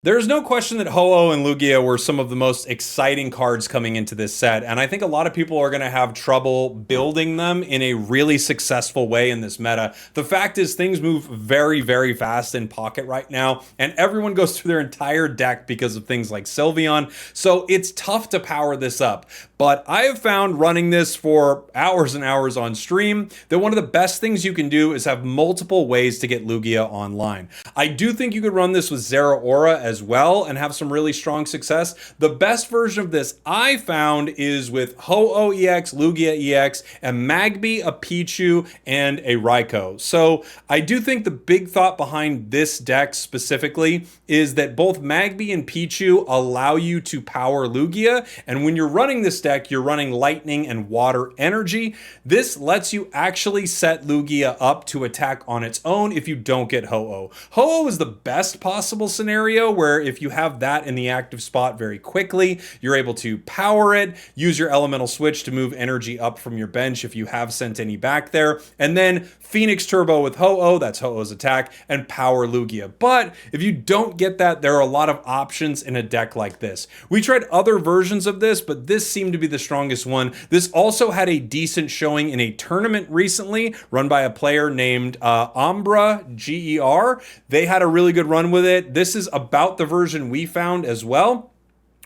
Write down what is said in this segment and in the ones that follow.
There's no question that Ho-Oh and Lugia were some of the most exciting cards coming into this set, and I think a lot of people are going to have trouble building them in a really successful way in this meta. The fact is, things move very, very fast in Pocket right now, and everyone goes through their entire deck because of things like Sylveon, so it's tough to power this up. But I have found running this for hours and hours on stream that one of the best things you can do is have multiple ways to get Lugia online. I do think you could run this with Zeraora as well and have some really strong success. The best version of this I found is with Ho-Oh EX, Lugia EX, and Magby, a Pichu, and a Raikou. So I do think the big thought behind this deck specifically is that both Magby and Pichu allow you to power Lugia, and when you're running this deck, you're running lightning and water energy. This lets you actually set Lugia up to attack on its own if you don't get Ho-Oh. Ho-Oh is the best possible scenario where if you have that in the active spot very quickly, you're able to power it, use your elemental switch to move energy up from your bench if you have sent any back there, and then Phoenix Turbo with Ho-Oh, that's Ho-Oh's attack, and power Lugia. But if you don't get that, there are a lot of options in a deck like this. We tried other versions of this, but this seemed to be the strongest one. This also had a decent showing in a tournament recently run by a player named Ambra GER. They had a really good run with it. This is about the version we found as well.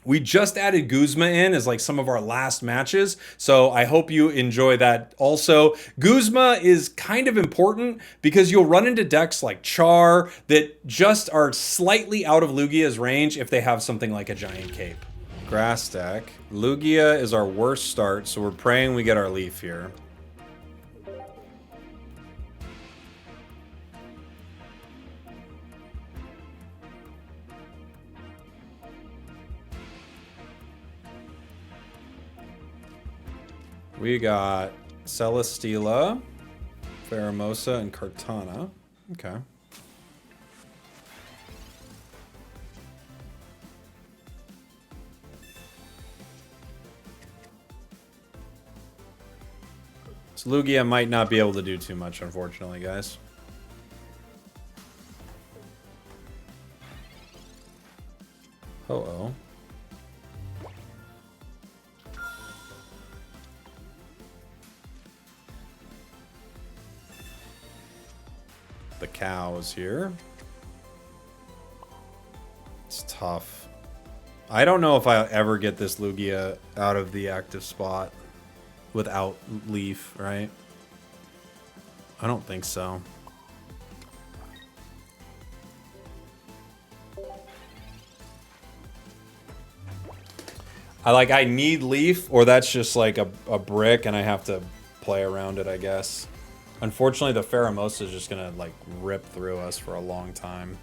We just added Guzma in as like some of our last matches, so I hope you enjoy that also. Guzma is kind of important because you'll run into decks like Char that just are slightly out of Lugia's range if they have something like a Giant Cape. Grass deck. Lugia is our worst start, so we're praying we get our Leaf here. We got Celesteela, Pheromosa, and Kartana. Okay. So Lugia might not be able to do too much, unfortunately, guys. Uh-oh. The cow is here. It's tough. I don't know if I'll ever get this Lugia out of the active spot without Leaf, right? I don't think so. I need Leaf, or that's just like a brick and I have to play around it, I guess. Unfortunately, the Pheromosa is just gonna like rip through us for a long time.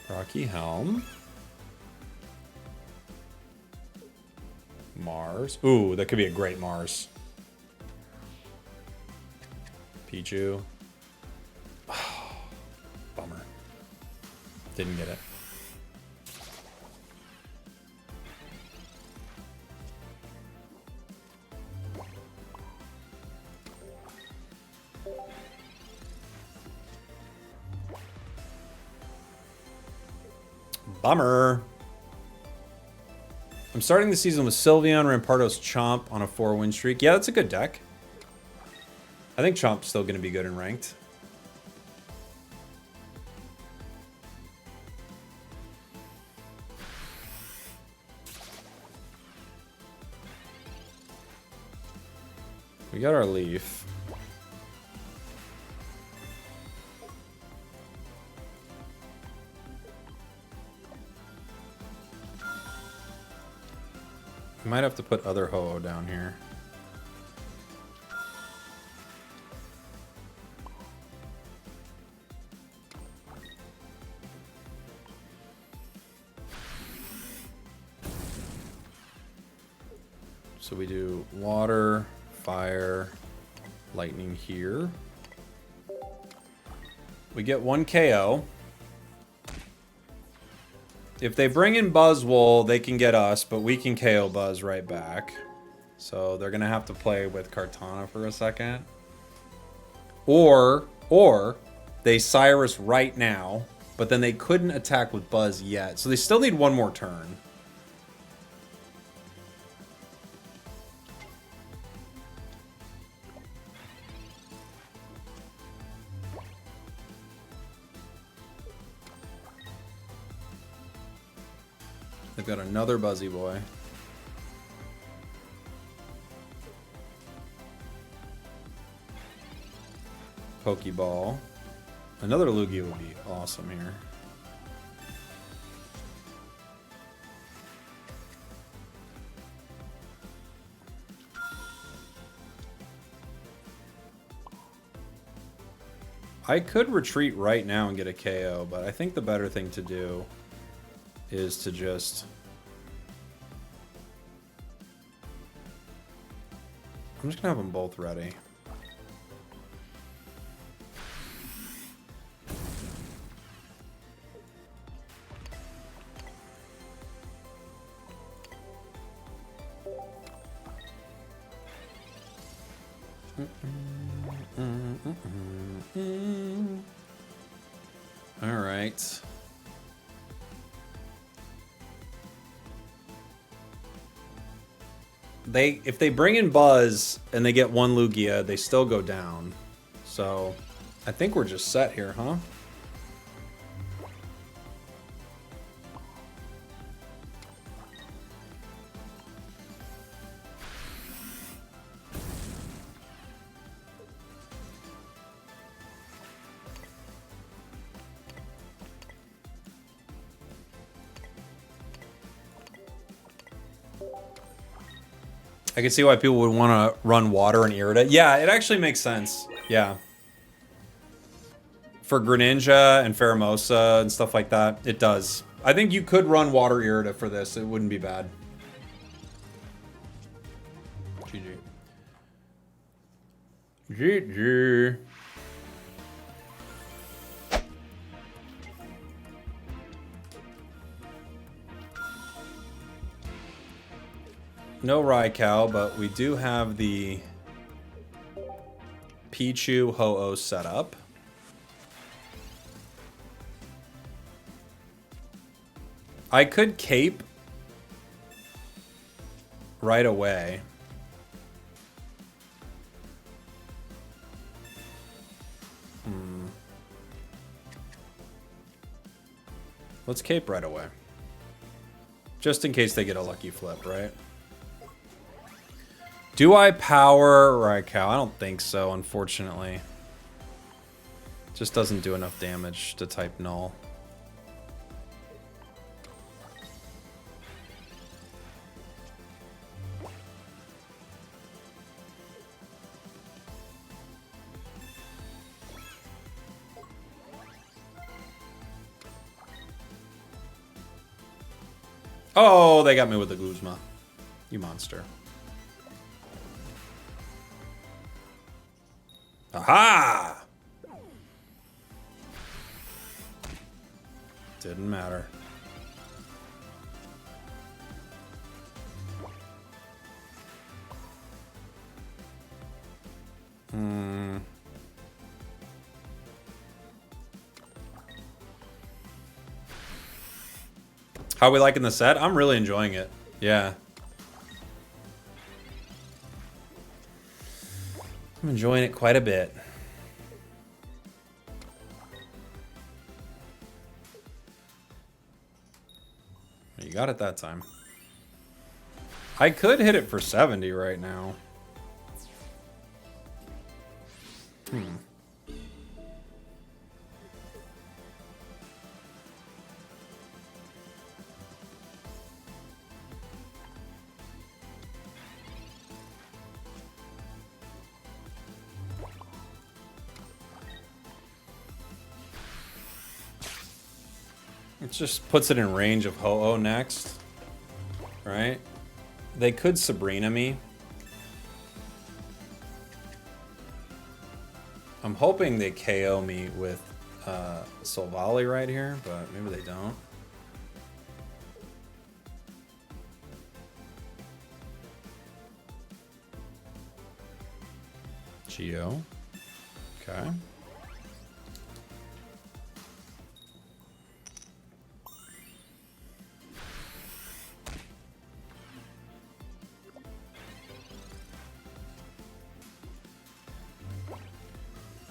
Rocky Helm. Mars. Ooh, that could be a great Mars. Pichu. Bummer. Didn't get it. Bummer. I'm starting the season with Sylveon, Rampardos, Chomp on a 4-win streak. Yeah, that's a good deck. I think Chomp's still going to be good in ranked. We got our Leaf. Might have to put other Ho-Oh down here. So we do water, fire, lightning here. We get 1 KO. If they bring in Buzzwole, they can get us, but we can KO Buzz right back. So they're going to have to play with Kartana for a second. Or they Cyrus right now, but then they couldn't attack with Buzz yet. So they still need one more turn. They've got another Buzzy Boy. Pokeball. Another Lugia would be awesome here. I could retreat right now and get a KO, but I think the better thing to do is to just... I'm just gonna have them both ready. All right. If they bring in Buzz and they get one Lugia, they still go down. So I think we're just set here, huh? I can see why people would want to run water and Irida. Yeah, it actually makes sense. Yeah. For Greninja and Pheromosa and stuff like that, it does. I think you could run water Irida for this. It wouldn't be bad. GG. GG. No Raikou, but we do have the Pichu Ho-Oh set up. I could cape right away. Let's cape right away. Just in case they get a lucky flip, right? Do I power Raikou? I don't think so, unfortunately. Just doesn't do enough damage to type null. Oh, they got me with the Guzma. You monster. Aha! Didn't matter. How are we liking the set? I'm really enjoying it. Yeah. I'm enjoying it quite a bit. You got it that time. I could hit it for 70 right now. It just puts it in range of Ho-Oh next. Right? They could Sabrina me. I'm hoping they KO me with Solvali right here, but maybe they don't. Geo. Okay.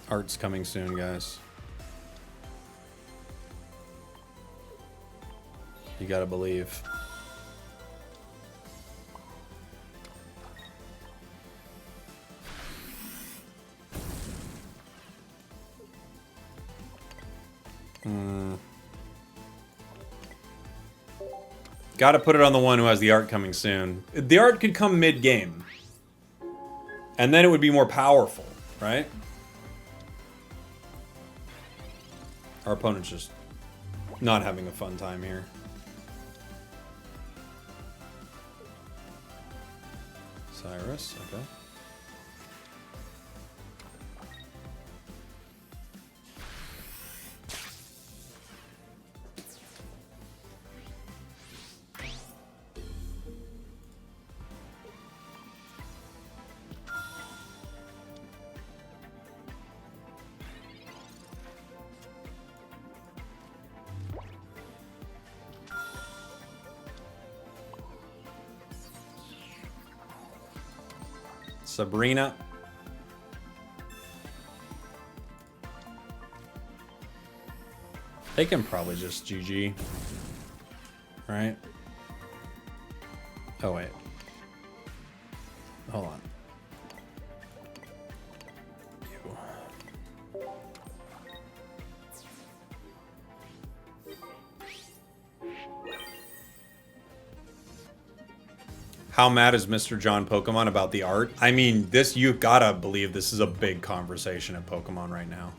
Art's coming soon, guys. You gotta believe. Gotta put it on the one who has the art coming soon. The art could come mid-game. And then it would be more powerful, right? Our opponent's just not having a fun time here. Cyrus, okay. Sabrina. They can probably just GG. Right? Oh, wait. Hold on. How mad is Mr. John Pokemon about the art? I mean, this, you gotta believe this is a big conversation at Pokemon right now.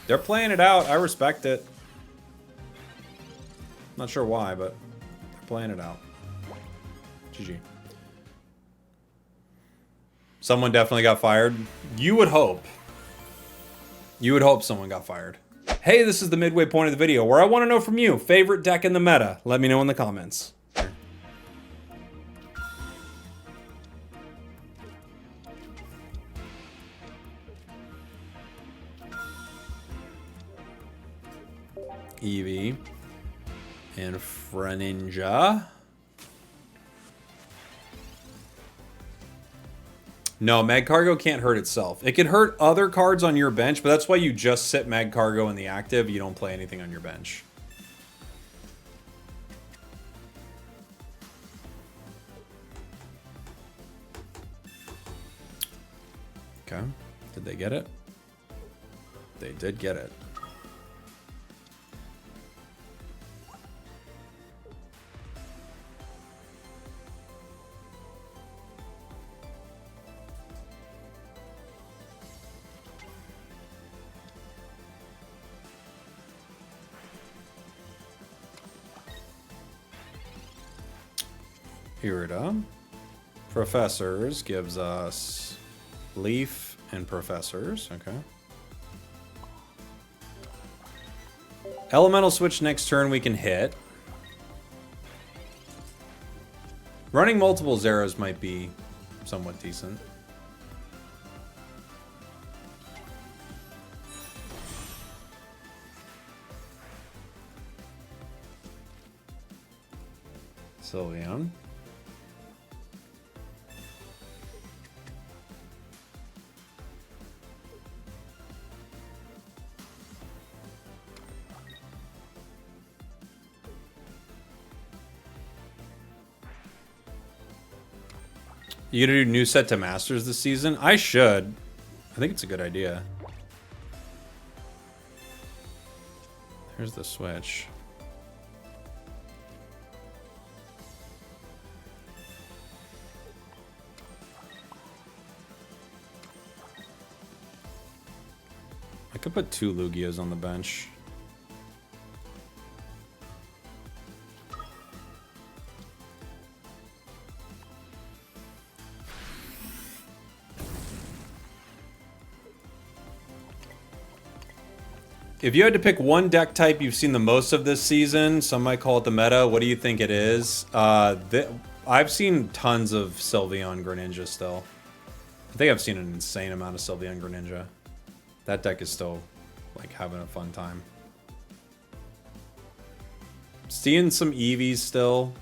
They're playing it out. I respect it. Not sure why, but they're playing it out. GG. Someone definitely got fired. You would hope. You would hope someone got fired. Hey, this is the midway point of the video where I want to know from you, favorite deck in the meta. Let me know in the comments. Eevee and Greninja. No, Magcargo can't hurt itself. It can hurt other cards on your bench, but that's why you just sit Magcargo in the active. You don't play anything on your bench. Okay. Did they get it? They did get it. Irida. Professors gives us Leaf and Professors. Okay. Elemental Switch next turn we can hit. Running multiple Zeros might be somewhat decent. Sylveon. You gonna do new set to Masters this season? I should. I think it's a good idea. Here's the Switch. I could put 2 Lugias on the bench. If you had to pick one deck type you've seen the most of this season, some might call it the meta. What do you think it is? I've seen tons of Sylveon Greninja still. I think I've seen an insane amount of Sylveon Greninja. That deck is still, like, having a fun time. Seeing some Eevees still.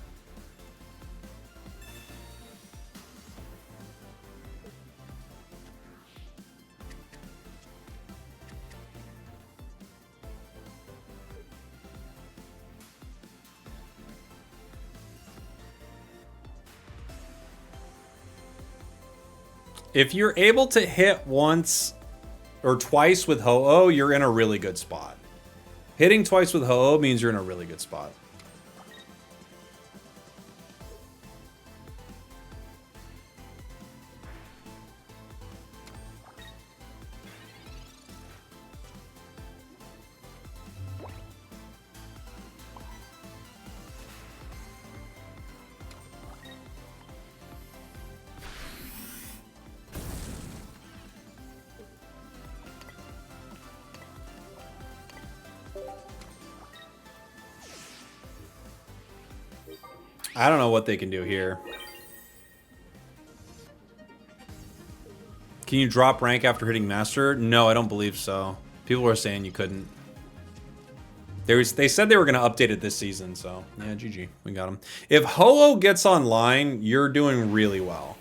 If you're able to hit once or twice with Ho-Oh, you're in a really good spot. Hitting twice with Ho-Oh means you're in a really good spot. I don't know what they can do here. Can you drop rank after hitting Master? No, I don't believe so. People were saying you couldn't. They said they were going to update it this season, so yeah, GG. We got them. If Ho-Oh gets online, you're doing really well.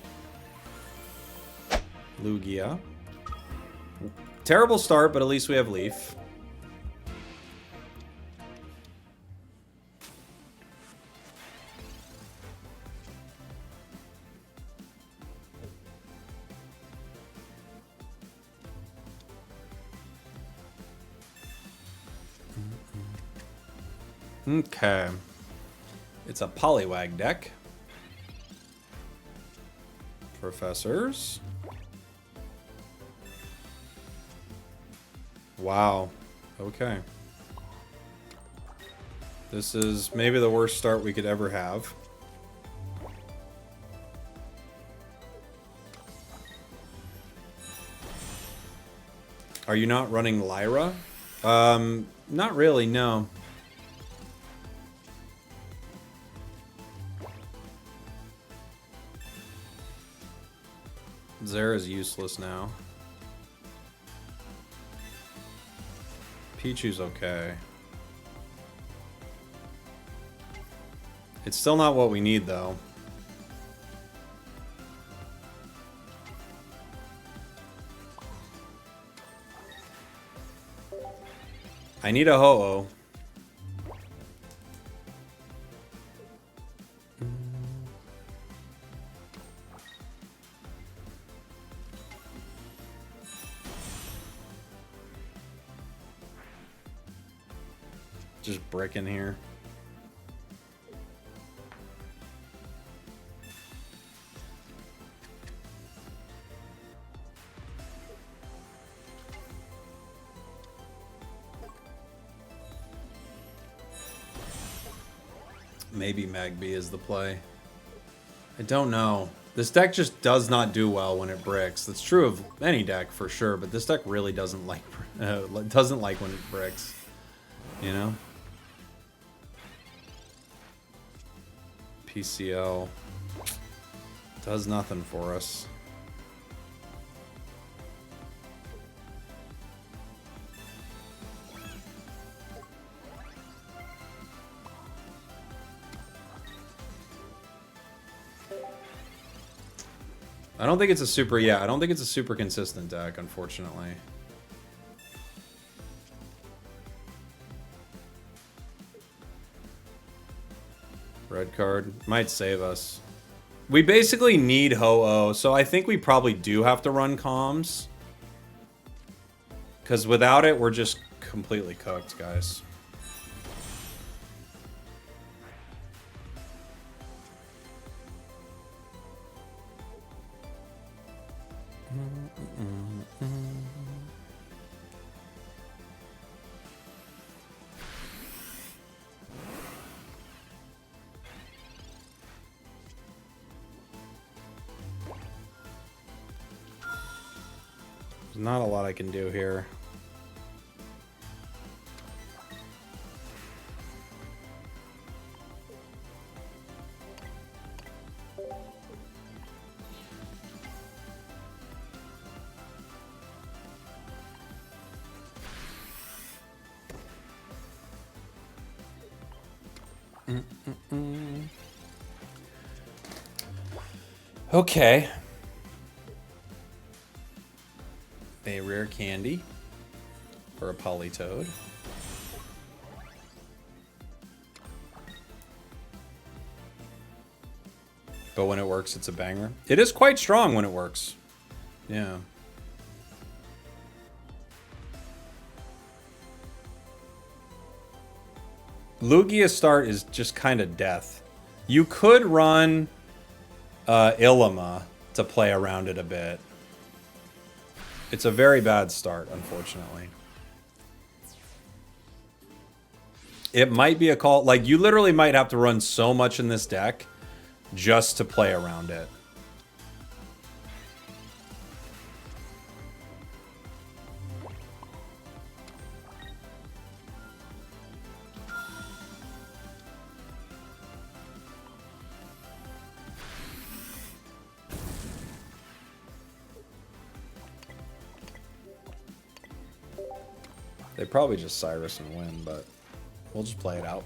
Lugia. Terrible start, but at least we have Leaf. Okay. It's a Poliwag deck. Professors. Wow. Okay. This is maybe the worst start we could ever have. Are you not running Lyra? Not really, no. Zera's useless now. Pichu's okay. It's still not what we need, though. I need a Ho-Oh. Just brick in here. Maybe Magby is the play. I don't know. This deck just does not do well when it bricks. That's true of any deck for sure, but this deck really doesn't like when it bricks. You know? PCL does nothing for us. I don't think it's a super, I don't think it's a super consistent deck, unfortunately. Red card might save us. We basically need Ho-Oh, so I think we probably do have to run comms. Because without it, we're just completely cooked, guys. Not a lot I can do here. Okay. A rare candy for a Politoed. But when it works, it's a banger. It is quite strong when it works. Yeah. Lugia start is just kind of death. You could run Ilima to play around it a bit. It's a very bad start, unfortunately. It might be a call. Like, you literally might have to run so much in this deck just to play around it. They probably just Cyrus and win, but we'll just play it out.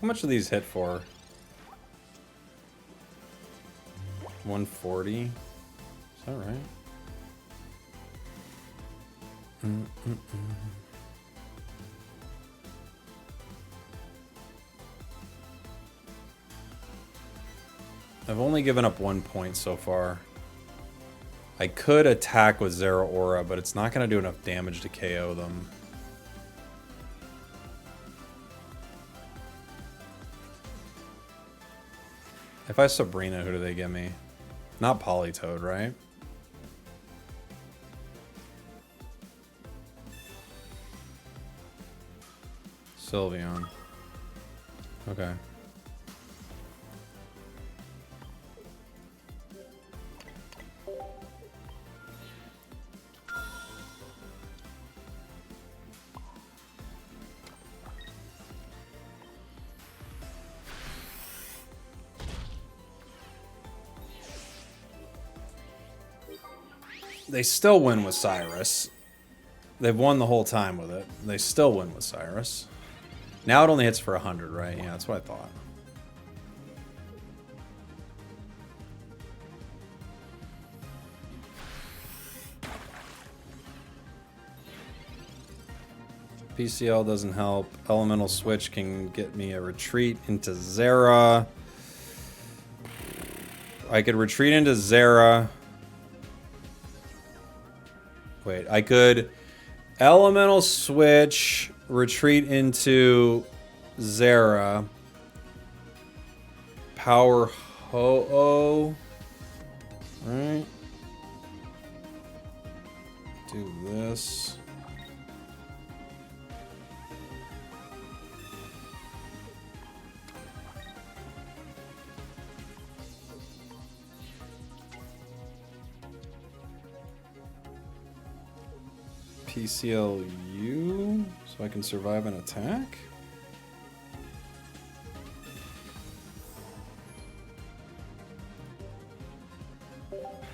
How much do these hit for? 140? Is that right? I've only given up 1 point so far. I could attack with Zeraora, but it's not going to do enough damage to KO them. If I Sabrina, who do they give me? Not Politoed, right? Sylveon. Okay. They still win with Cyrus. They've won the whole time with it. They still win with Cyrus. Now it only hits for 100, right? Yeah, that's what I thought. PCL doesn't help. Elemental Switch can get me a retreat into Zera. I could retreat into Zera. Wait, I could Elemental Switch, retreat into Zera, Power Ho-Oh, right? Do this. PCLU, so I can survive an attack?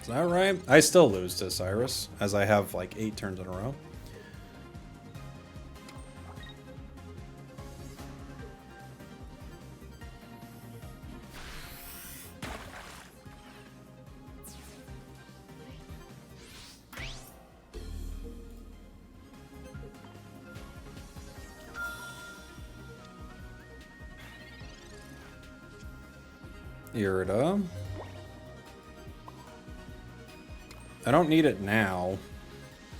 Is that right? I still lose to Cyrus, as I have like 8 turns in a row. Irida. I don't need it now.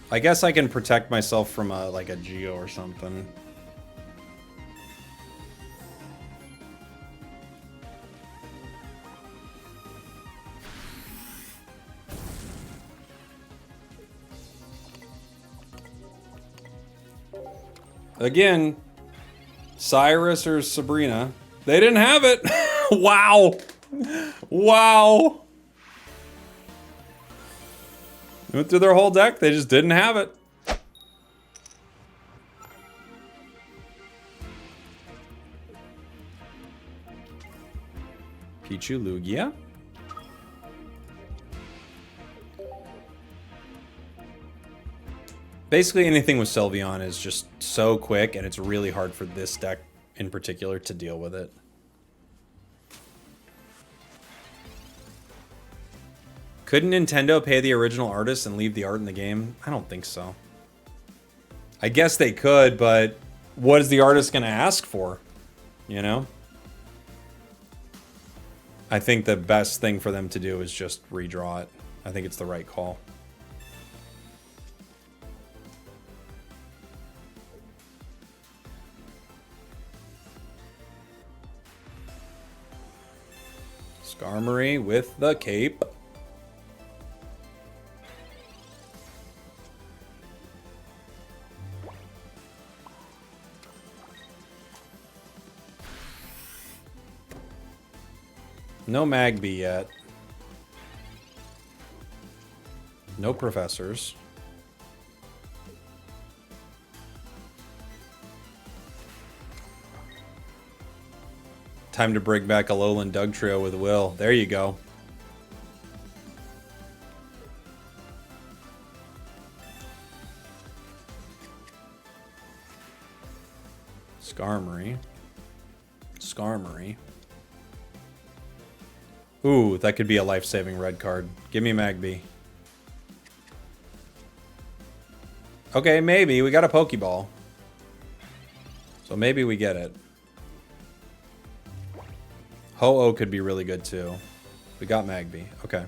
I guess I can protect myself from a, like a Geo or something. Again, Cyrus or Sabrina. They didn't have it. Wow. Wow. Went through their whole deck. They just didn't have it. Pichu, Lugia. Basically anything with Sylveon is just so quick, and it's really hard for this deck in particular to deal with it. Couldn't Nintendo pay the original artist and leave the art in the game? I don't think so. I guess they could, but what is the artist going to ask for? You know? I think the best thing for them to do is just redraw it. I think it's the right call. Skarmory with the cape. No Magby yet. No professors. Time to bring back a Alolan Dugtrio with Will. There you go. Skarmory. Skarmory. Ooh, that could be a life-saving red card. Give me Magby. Okay, maybe. We got a Pokeball. So maybe we get it. Ho-Oh could be really good too. We got Magby. Okay.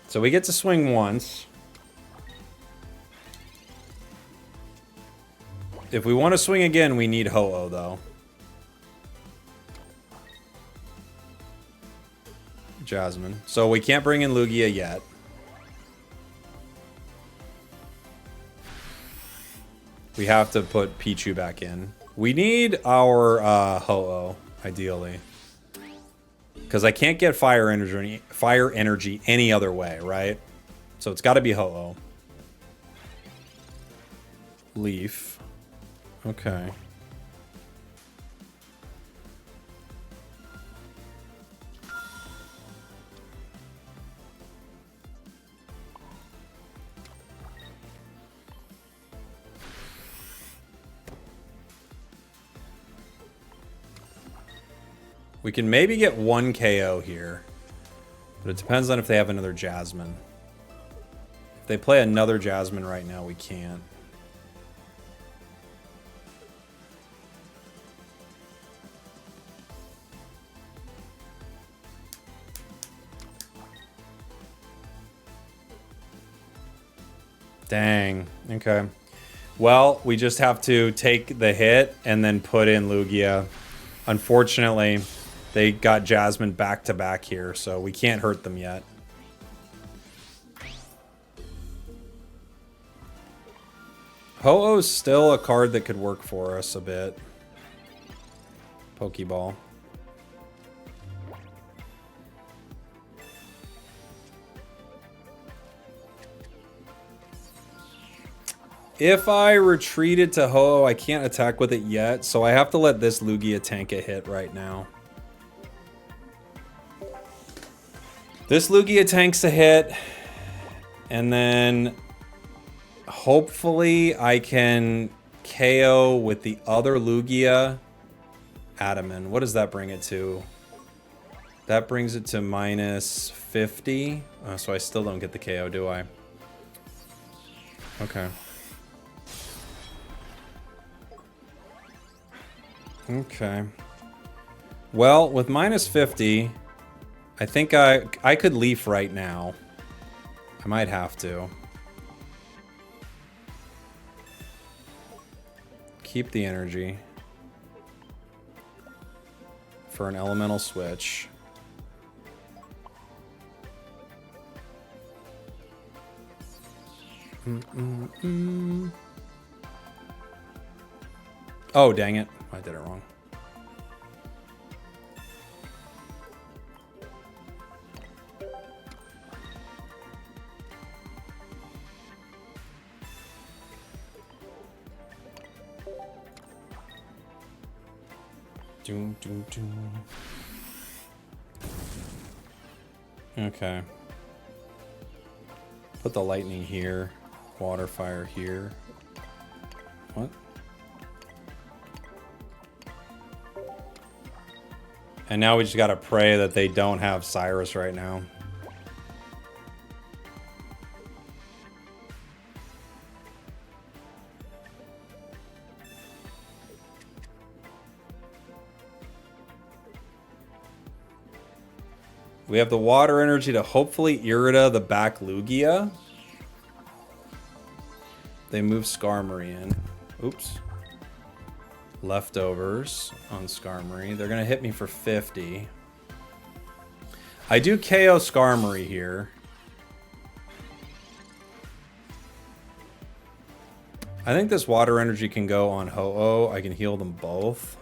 So we get to swing once. If we want to swing again, we need Ho-Oh though. Jasmine. So we can't bring in Lugia yet. We have to put Pichu back in. We need our Ho-Oh, ideally. Because I can't get fire energy any other way, right? So it's got to be Ho-Oh. Leaf. Okay. We can maybe get one KO here, but it depends on if they have another Jasmine. If they play another Jasmine right now, we can't. Dang. Okay. Well, we just have to take the hit and then put in Lugia. Unfortunately, they got Jasmine back to back here, so we can't hurt them yet. Ho-Oh's still a card that could work for us a bit. Pokeball. If I retreated to Ho-Oh, I can't attack with it yet, so I have to let this Lugia tank a hit right now. This Lugia tanks a hit, and then hopefully I can KO with the other Lugia. Adaman. What does that bring it to? That brings it to minus 50. So I still don't get the KO, do I? Okay. Okay. Well, with minus 50, I think I could leaf right now. I might have to. Keep the energy. for an elemental switch. Oh, dang it. I did it wrong. Doom, doom, doom. Okay. Put the lightning here. Water fire here. What? And now we just gotta pray that they don't have Cyrus right now. We have the water energy to hopefully Irida the back Lugia. They move Skarmory in. Oops. Leftovers on Skarmory. They're going to hit me for 50. I do KO Skarmory here. I think this water energy can go on Ho-Oh. I can heal them both.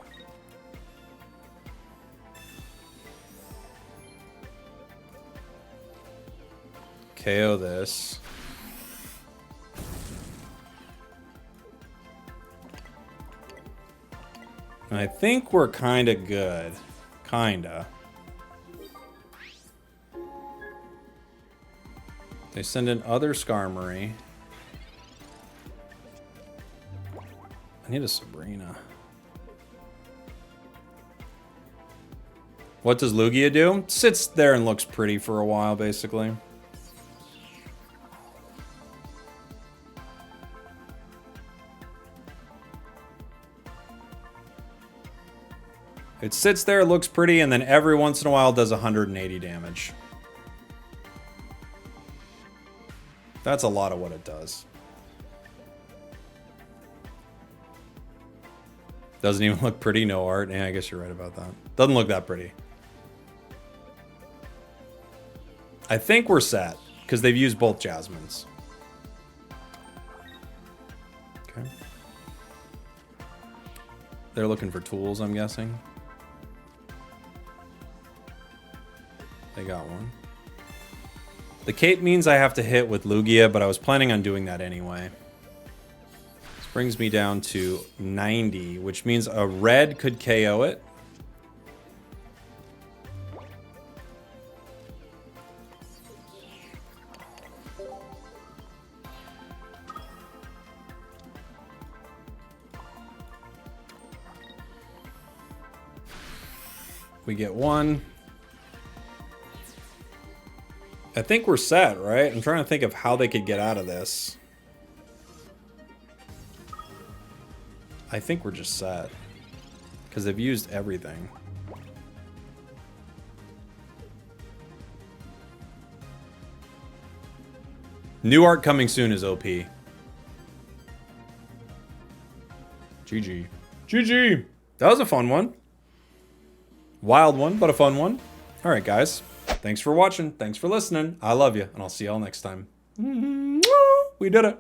KO this. And I think we're kind of good. Kinda. They send in other Skarmory. I need a Sabrina. What does Lugia do? Sits there and looks pretty for a while, basically. It sits there, looks pretty, and then every once in a while does 180 damage. That's a lot of what it does. Doesn't even look pretty, no art. Yeah, I guess you're right about that. Doesn't look that pretty. I think we're set, because they've used both Jasmines. Okay. They're looking for tools, I'm guessing. They got one. The cape means I have to hit with Lugia, but I was planning on doing that anyway. This brings me down to 90, which means a red could KO it. We get one. I think we're set, right? I'm trying to think of how they could get out of this. I think we're just set. Because they've used everything. New art coming soon is OP. GG. GG! That was a fun one. Wild one, but a fun one. Alright, guys. Thanks for watching. Thanks for listening. I love you, and I'll see y'all next time. We did it.